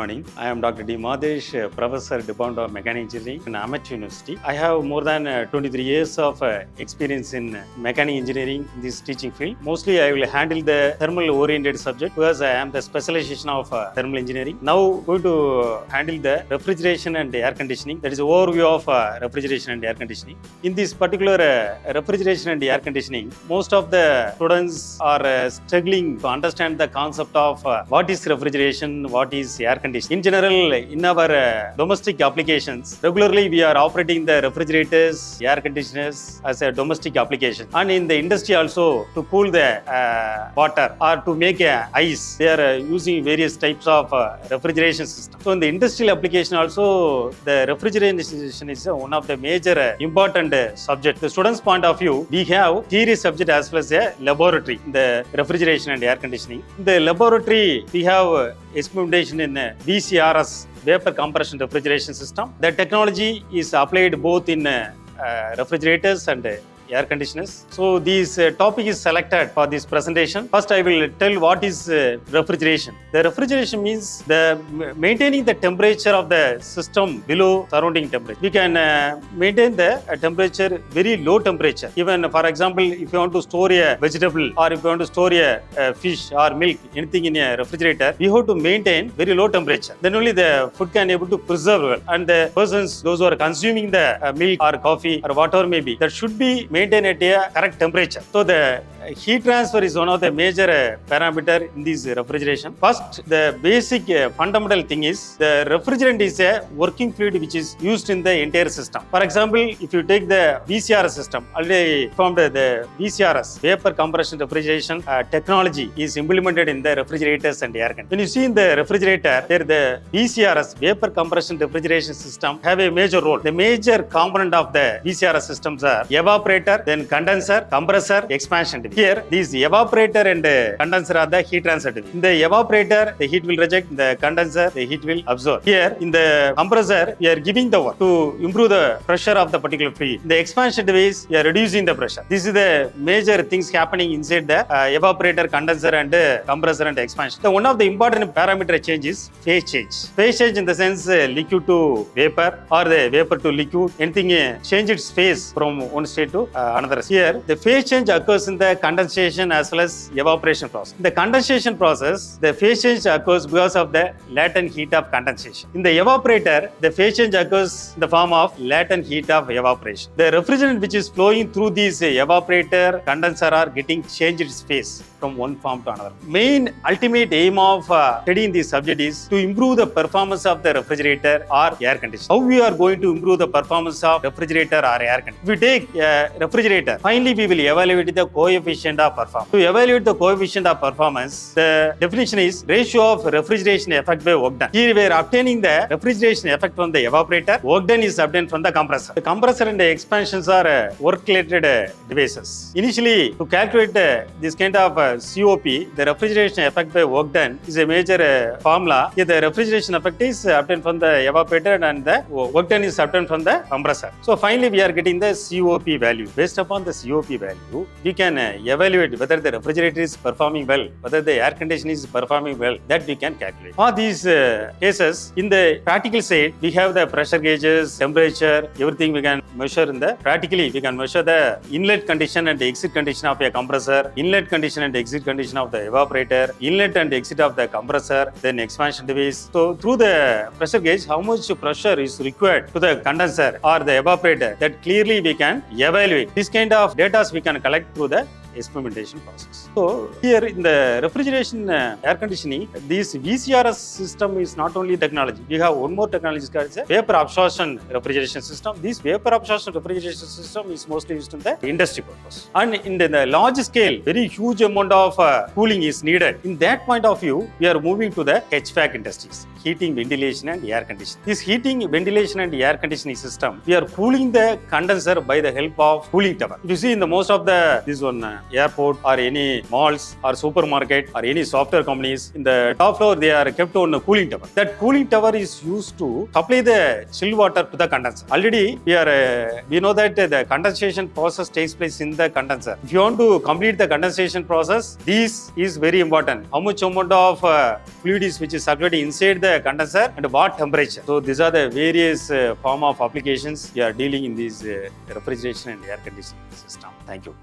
morning. I am Dr D Madhesh, Professor Department of Mechanical Engineering in Amity University. I have more than 23 years of experience in mechanical engineering in this teaching field. Mostly I will handle the thermal oriented subject because I am the specialization of thermal engineering. Now going to handle the refrigeration and air conditioning. That is overview of refrigeration and air conditioning. In this particular refrigeration and air conditioning, most of the students are struggling to understand the concept of what is refrigeration, what is air conditioning. In general, in our domestic applications, regularly we are operating the refrigerators, air conditioners as a domestic application. And in the industry also, to cool the water or to make ice, they are using various types of refrigeration systems. So in the industrial application also, the refrigeration is one of the major important subject. The students' point of view, we have theory subject as well as a laboratory in the refrigeration and air conditioning. In the laboratory, we have experimentation in VCRS, vapor compression refrigeration system. The technology is applied both in refrigerators and air conditioners. So this topic is selected for this presentation. First I will tell what is refrigeration. The refrigeration means the maintaining the temperature of the system below surrounding temperature. We can maintain the temperature very low temperature. Even for example, if you want to store a vegetable or if you want to store a fish or milk, anything in a refrigerator, we have to maintain very low temperature. Then only the food can able to preserve well. And the persons, those who are consuming the milk or coffee or whatever may be, that should be maintain at a correct temperature. So the heat transfer is one of the major parameter in this refrigeration. First, the basic fundamental thing is the refrigerant is a working fluid which is used in the entire system. For example, if you take the VCRS system, already formed the VCRS, vapor compression refrigeration technology is implemented in the refrigerators and air conditioners. When you see in the refrigerator, there the VCRS, vapor compression refrigeration system, have a major role. The major component of the VCRS systems are evaporator, then condenser, compressor, expansion division. Here, these evaporator and condenser are the heat transfer division. In the evaporator, the heat will reject. In the condenser, the heat will absorb. Here, in the compressor, we are giving the work to improve the pressure of the particular fluid. In the expansion device, we are reducing the pressure. This is the major things happening inside the evaporator, condenser, and compressor and expansion. The one of the important parameter change is phase change. Phase change in the sense liquid to vapor or the vapor to liquid. Anything change its phase from one state to another. Here, the phase change occurs in the condensation as well as evaporation process. In the condensation process, the phase change occurs because of the latent heat of condensation. In the evaporator, the phase change occurs in the form of latent heat of evaporation. The refrigerant which is flowing through these evaporator, condenser are getting changed its phase from one form to another. Main ultimate aim of studying this subject is to improve the performance of the refrigerator or air conditioner. How we are going to improve the performance of refrigerator or air conditioner? If we take refrigerator, finally we will evaluate the coefficient of performance. To evaluate the coefficient of performance, the definition is ratio of refrigeration effect by work done. Here we are obtaining the refrigeration effect from the evaporator. Work done is obtained from the compressor. The compressor and the expansions are work-related devices. Initially, to calculate this kind of COP, the refrigeration effect by work done is a major formula. Here the refrigeration effect is obtained from the evaporator and the work done is obtained from the compressor. So finally, we are getting the COP value. Based upon the COP value, we can evaluate whether the refrigerator is performing well, whether the air conditioner is performing well, that we can calculate. For these cases, in the practical side, we have the pressure gauges, temperature, everything we can measure in the practically. We can measure the inlet condition and the exit condition of a compressor, inlet condition and exit condition of the evaporator, inlet and exit of the compressor, then expansion device. So through the pressure gauge, how much pressure is required to the condenser or the evaporator, that clearly we can evaluate. This kind of data we can collect through the experimentation process. So here in the refrigeration air conditioning, this VCRS system is not only technology. We have one more technology called vapor absorption refrigeration system. This vapor absorption refrigeration system is mostly used in the industry purpose. And in the large scale, very huge amount of cooling is needed. In that point of view, we are moving to the HVAC industries, heating, ventilation and air conditioning. This heating, ventilation and air conditioning system, we are cooling the condenser by the help of cooling tower. If you see in the most of the this one airport or any malls or supermarket or any software companies, in the top floor they are kept on a cooling tower. That cooling tower is used to supply the chill water to the condenser. Already we know that the condensation process takes place in the condenser. If you want to complete the condensation process, this is very important. How much amount of fluid is which is circulating inside the condenser and what temperature. So these are the various form of applications we are dealing in this refrigeration and air conditioning system. Thank you.